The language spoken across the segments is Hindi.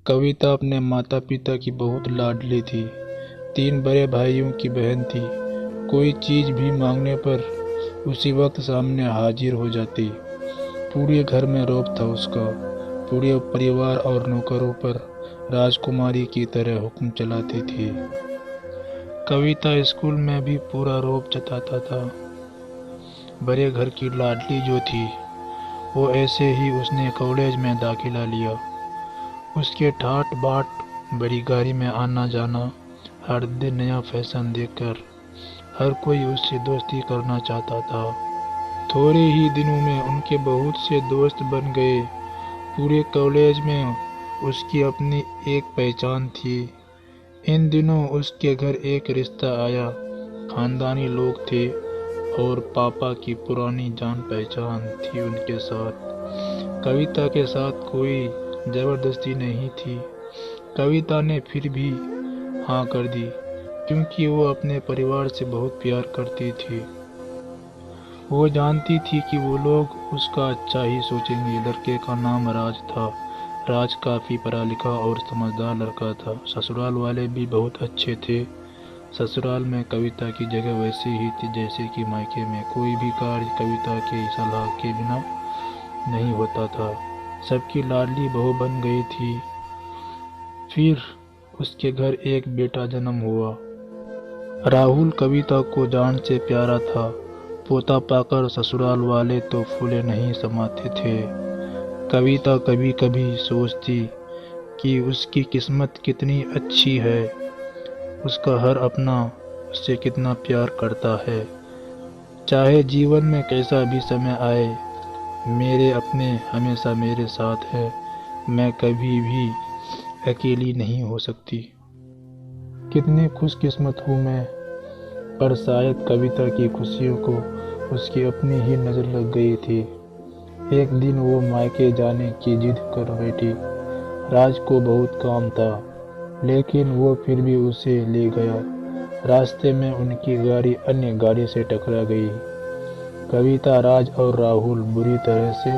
कविता अपने माता पिता की बहुत लाडली थी। 3 बड़े भाइयों की बहन थी। कोई चीज़ भी मांगने पर उसी वक्त सामने हाजिर हो जाती। पूरे घर में रौब था उसका। पूरे परिवार और नौकरों पर राजकुमारी की तरह हुक्म चलाती थी। कविता स्कूल में भी पूरा रौब जताता था। बड़े घर की लाडली जो थी, वो ऐसे ही उसने कॉलेज में दाखिला लिया। उसके ठाट बाट, बड़ी गाड़ी में आना जाना, हर दिन नया फैशन देखकर हर कोई उससे दोस्ती करना चाहता था। थोड़े ही दिनों में उनके बहुत से दोस्त बन गए। पूरे कॉलेज में उसकी अपनी एक पहचान थी। इन दिनों उसके घर एक रिश्ता आया। खानदानी लोग थे और पापा की पुरानी जान पहचान थी उनके साथ। कविता के साथ कोई जबरदस्ती नहीं थी। कविता ने फिर भी हाँ कर दी, क्योंकि वो अपने परिवार से बहुत प्यार करती थी। वो जानती थी कि वो लोग उसका अच्छा ही सोचेंगे। लड़के का नाम राज था। राज काफ़ी पढ़ा लिखा और समझदार लड़का था। ससुराल वाले भी बहुत अच्छे थे। ससुराल में कविता की जगह वैसी ही थी जैसे कि मायके में। कोई भी कार्य कविता के सलाह के बिना नहीं होता था। सबकी लाडली बहू बन गई थी। फिर उसके घर एक बेटा जन्म हुआ। राहुल कविता को जान से प्यारा था। पोता पाकर ससुराल वाले तो फूले नहीं समाते थे। कविता कभी कभी सोचती कि उसकी किस्मत कितनी अच्छी है। उसका हर अपना उससे कितना प्यार करता है। चाहे जीवन में कैसा भी समय आए, मेरे अपने हमेशा मेरे साथ है। मैं कभी भी अकेली नहीं हो सकती। कितनी खुशकिस्मत हूँ मैं। पर शायद कविता की खुशियों को उसकी अपनी ही नज़र लग गई थी। एक दिन वो मायके जाने की जिद कर बैठी। राज को बहुत काम था, लेकिन वो फिर भी उसे ले गया। रास्ते में उनकी गाड़ी अन्य गाड़ी से टकरा गई। कविता, राज और राहुल बुरी तरह से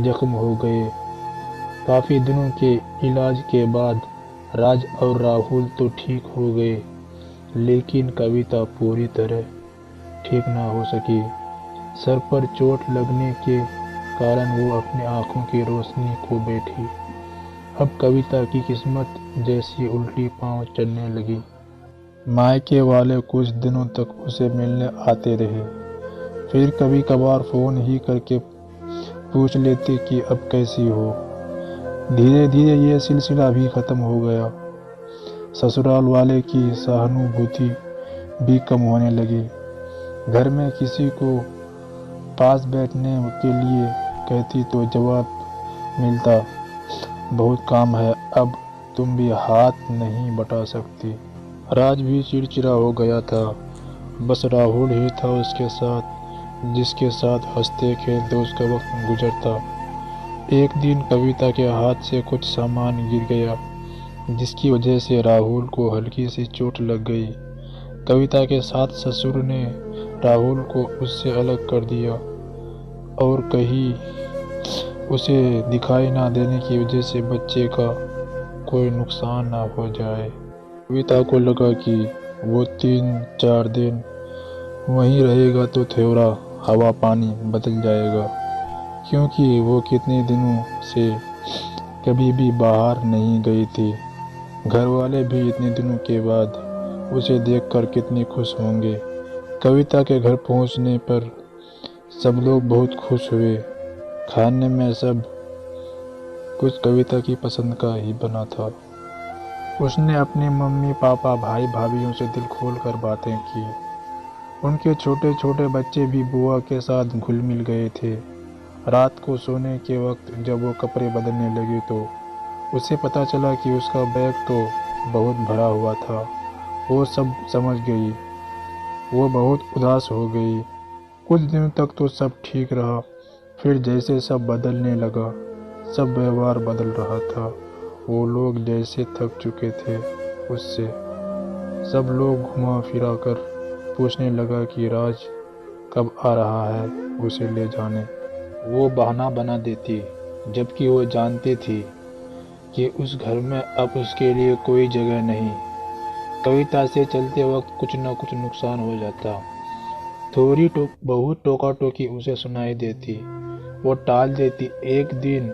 जख्म हो गए। काफ़ी दिनों के इलाज के बाद राज और राहुल तो ठीक हो गए, लेकिन कविता पूरी तरह ठीक ना हो सकी। सर पर चोट लगने के कारण वो अपनी आंखों की रोशनी खो बैठी। अब कविता की किस्मत जैसी उल्टी पांव चलने लगी। मायके वाले कुछ दिनों तक उसे मिलने आते रहे। फिर कभी कभार फोन ही करके पूछ लेते कि अब कैसी हो। धीरे धीरे ये सिलसिला भी खत्म हो गया। ससुराल वाले की सहानुभूति भी कम होने लगी। घर में किसी को पास बैठने के लिए कहती तो जवाब मिलता, बहुत काम है, अब तुम भी हाथ नहीं बटा सकती। राज भी चिड़चिड़ा हो गया था। बस राहुल ही था उसके साथ, जिसके साथ हंसते खेलते उसका वक्त गुजरता। एक दिन कविता के हाथ से कुछ सामान गिर गया, जिसकी वजह से राहुल को हल्की सी चोट लग गई। कविता के साथ ससुर ने राहुल को उससे अलग कर दिया और कहीं उसे दिखाई ना देने की वजह से बच्चे का कोई नुकसान ना हो जाए। कविता को लगा कि वो 3-4 दिन वहीं रहेगा तो थोड़ा हवा पानी बदल जाएगा, क्योंकि वो कितने दिनों से कभी भी बाहर नहीं गई थी। घर वाले भी इतने दिनों के बाद उसे देखकर कितने खुश होंगे। कविता के घर पहुंचने पर सब लोग बहुत खुश हुए। खाने में सब कुछ कविता की पसंद का ही बना था। उसने अपने मम्मी पापा भाई भाभीयों से दिल खोल कर बातें की। उनके छोटे छोटे बच्चे भी बुआ के साथ घुल मिल गए थे। रात को सोने के वक्त जब वो कपड़े बदलने लगी तो उसे पता चला कि उसका बैग तो बहुत भरा हुआ था। वो सब समझ गई। वो बहुत उदास हो गई। कुछ दिनों तक तो सब ठीक रहा, फिर जैसे सब बदलने लगा, सब व्यवहार बदल रहा था। वो लोग जैसे थक चुके थे उससे। सब लोग घुमा फिरा कर पूछने लगा कि राज कब आ रहा है उसे ले जाने। वो बहाना बना देती, जबकि वो जानती थी कि उस घर में अब उसके लिए कोई जगह नहीं। कविता से चलते वक्त कुछ न कुछ नुकसान हो जाता। बहुत टोका टोकी उसे सुनाई देती। वो टाल देती। एक दिन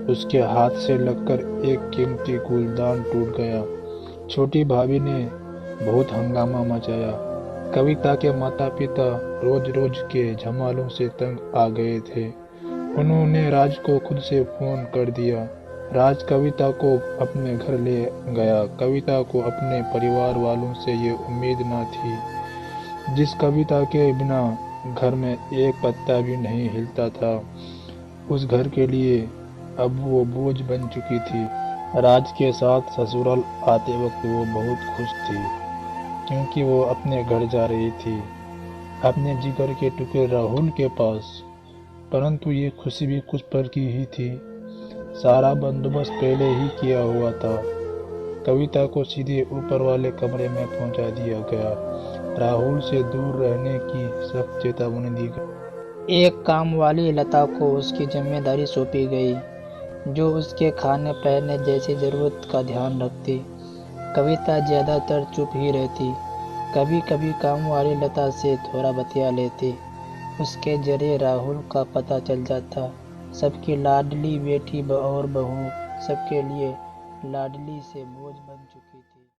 उसके हाथ से लगकर एक कीमती गुलदान टूट गया। छोटी भाभी ने बहुत हंगामा मचाया। कविता के माता पिता रोज रोज के झमालों से तंग आ गए थे। उन्होंने राज को खुद से फोन कर दिया। राज कविता को अपने घर ले गया। कविता को अपने परिवार वालों से ये उम्मीद न थी। जिस कविता के बिना घर में एक पत्ता भी नहीं हिलता था, उस घर के लिए अब वो बोझ बन चुकी थी। राज के साथ ससुराल आते वक्त वो बहुत खुश थी, क्योंकि वो अपने घर जा रही थी, अपने जिगर के टुकड़े राहुल के पास। परंतु ये खुशी भी कुछ पल की ही थी। सारा बंदोबस्त पहले ही किया हुआ था। कविता को सीधे ऊपर वाले कमरे में पहुंचा दिया गया। राहुल से दूर रहने की सख्त चेतावनी दी गई। एक काम वाली लता को उसकी जिम्मेदारी सौंपी गई, जो उसके खाने पहनने जैसी ज़रूरत का ध्यान रखती। कविता ज़्यादातर चुप ही रहती। कभी कभी काम वाली लता से थोड़ा बतिया लेती। उसके जरिए राहुल का पता चल जाता। सबकी लाडली बेटी और बहू सबके लिए लाडली से बोझ बन चुकी।